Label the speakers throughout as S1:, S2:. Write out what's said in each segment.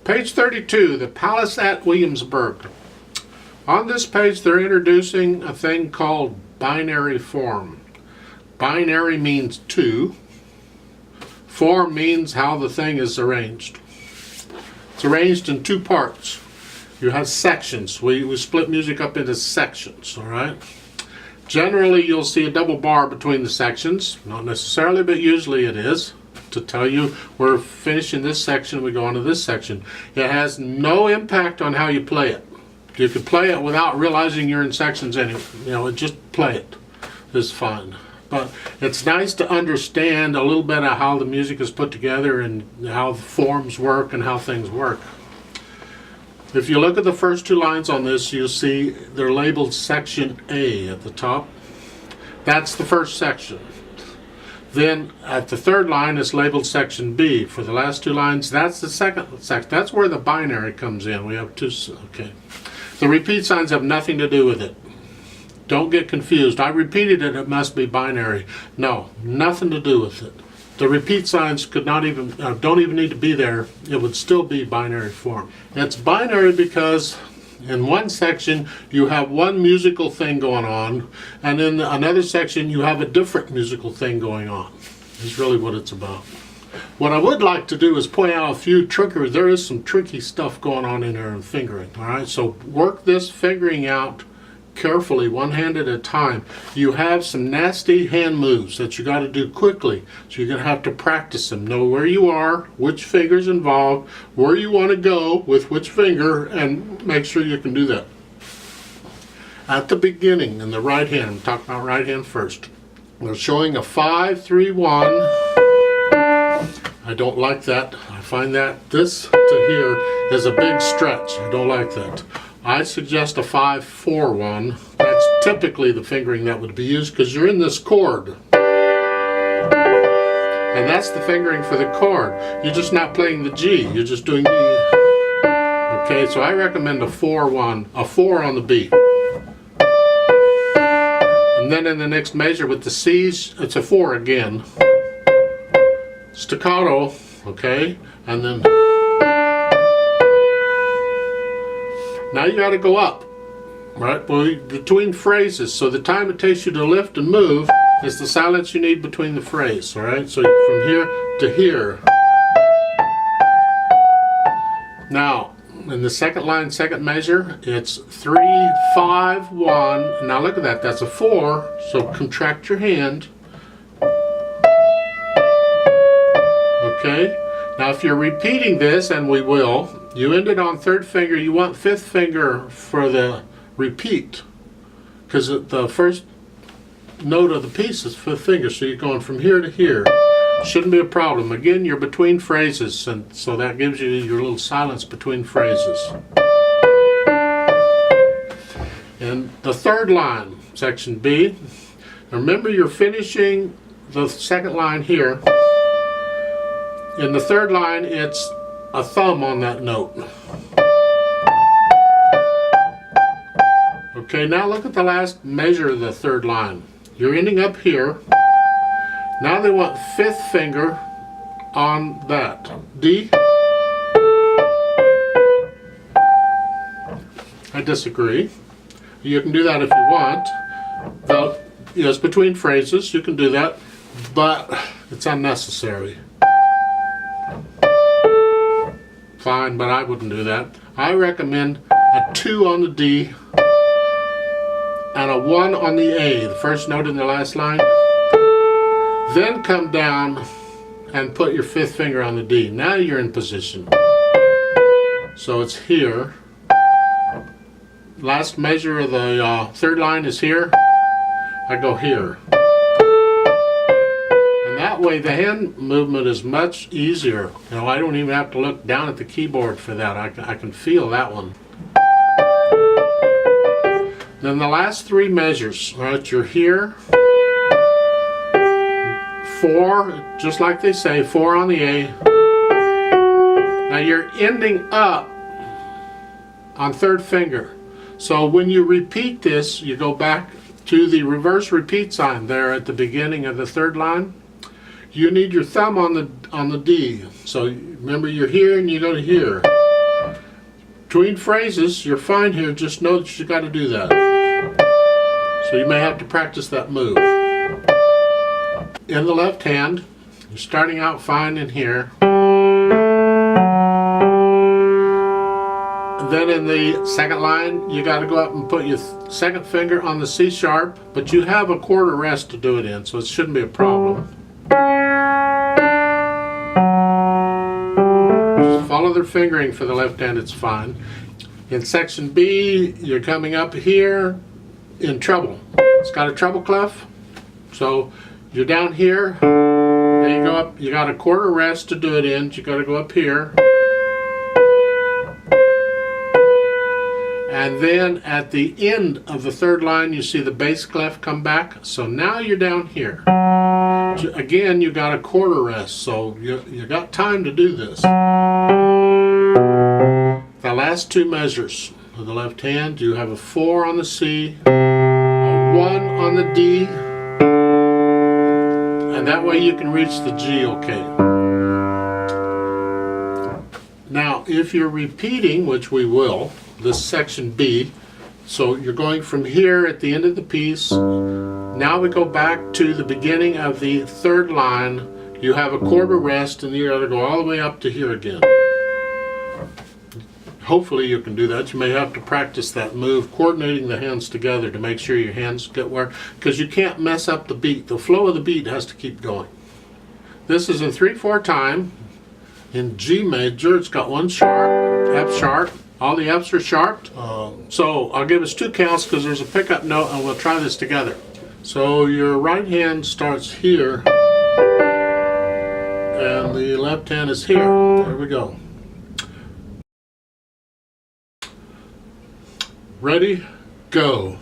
S1: Page 32, the Palace at Williamsburg. On this page they're introducing a thing called binary form. Binary means two. Form means how the thing is arranged. It's arranged in two parts. You have sections. We split music up into sections, all right? Generally you'll see a double bar between the sections. Not necessarily, but usually it is. To tell you we're finishing this section, we go on to this section. It has no impact on how you play it. You can play it without realizing you're in sections anyway. Just play it. It's fine. But it's nice to understand a little bit of how the music is put together and how the forms work and how things work. If you look at the first two lines on this, you'll see they're labeled section A at the top. That's the first section. Then at the third line it's labeled section B. For the last two lines, that's the second section. That's where the binary comes in. We have two, okay. The repeat signs have nothing to do with it. Don't get confused. I repeated it, it must be binary. No, nothing to do with it. The repeat signs could not even, don't even need to be there. It would still be binary form. It's binary because in one section you have one musical thing going on, and in another section you have a different musical thing going on. Is really what it's about. What I would like to do is point out a few trickery. There is some tricky stuff going on in there in fingering. All right, so work this fingering out carefully, one hand at a time. You have some nasty hand moves that you got to do quickly, so you're going to have to practice them. Know where you are, which finger's involved, where you want to go with which finger, and make sure you can do that. At the beginning, in the right hand, I'm talking about right hand first. We're showing a 5-3-1. I don't like that. I find that this to here is a big stretch. I don't like that. I suggest a 5-4-1. That's typically the fingering that would be used because you're in this chord. And that's the fingering for the chord. You're just not playing the G. You're just doing E. Okay, so I recommend a 4-1, a 4 on the B. And then in the next measure with the C's, it's a 4 again. Staccato, okay, and then now you got to go up, right? Well, between phrases. So the time it takes you to lift and move is the silence you need between the phrase, all right? So from here to here. Now, in the second line, second measure, it's 3-5-1. Now look at that. That's a 4. So contract your hand. Okay. Now, if you're repeating this, and we will, you ended on third finger, you want fifth finger for the repeat, because the first note of the piece is fifth finger, so you're going from here to here. Shouldn't be a problem. Again, you're between phrases, and so that gives you your little silence between phrases. And the third line, section B, remember you're finishing the second line here. In the third line, it's a thumb on that note. Okay, now look at the last measure of the third line. You're ending up here. Now they want fifth finger on that. D. I disagree. You can do that if you want. Though, it's between phrases, you can do that, but it's unnecessary. Fine, but I wouldn't do that. I recommend a 2 on the D and a 1 on the A, the first note in the last line. Then come down and put your fifth finger on the D. Now you're in position. So it's here. Last measure of the third line is here. I go here. That way the hand movement is much easier. I don't even have to look down at the keyboard for that. I can feel that one. Then the last three measures, all right, you're here. 4, just like they say, 4 on the A. Now you're ending up on third finger. So when you repeat this, you go back to the reverse repeat sign there at the beginning of the third line. You need your thumb on the D. So remember, you're here and you go to here. Between phrases, you're fine here, just know that you got to do that. So you may have to practice that move. In the left hand, you're starting out fine in here. Then in the second line, you got to go up and put your second finger on the C sharp, but you have a quarter rest to do it in, so it shouldn't be a problem. Just follow their fingering for the left hand, it's fine. In section B, you're coming up here in treble. It's got a treble clef, so you're down here, then you go up, you got a quarter rest to do it in, you got to go up here. And then at the end of the third line, you see the bass clef come back. So now you're down here. Again, you got a quarter rest, so you got time to do this. The last two measures of the left hand, you have a 4 on the C, a 1 on the D, and that way you can reach the G okay. Now, if you're repeating, which we will, this section B, so you're going from here at the end of the piece. Now we go back to the beginning of the third line. You have a quarter rest and you got to go all the way up to here again. Hopefully you can do that. You may have to practice that move, coordinating the hands together to make sure your hands get where, because you can't mess up the beat. The flow of the beat has to keep going. This is in 3/4 time. In G major, it's got 1 sharp, F sharp. All the F's are sharped. So I'll give us 2 counts because there's a pickup note and we'll try this together. So your right hand starts here and the left hand is here. There we go. Ready, go.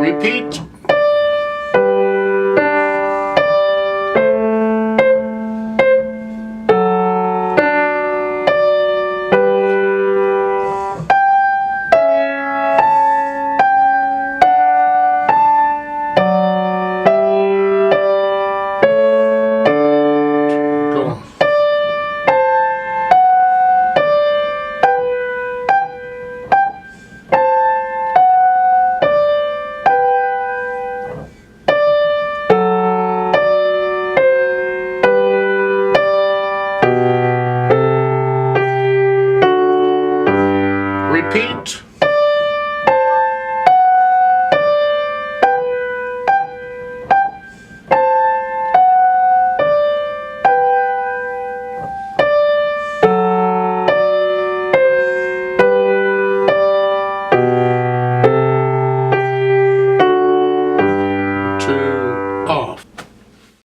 S1: Repeat. Go. Repeat.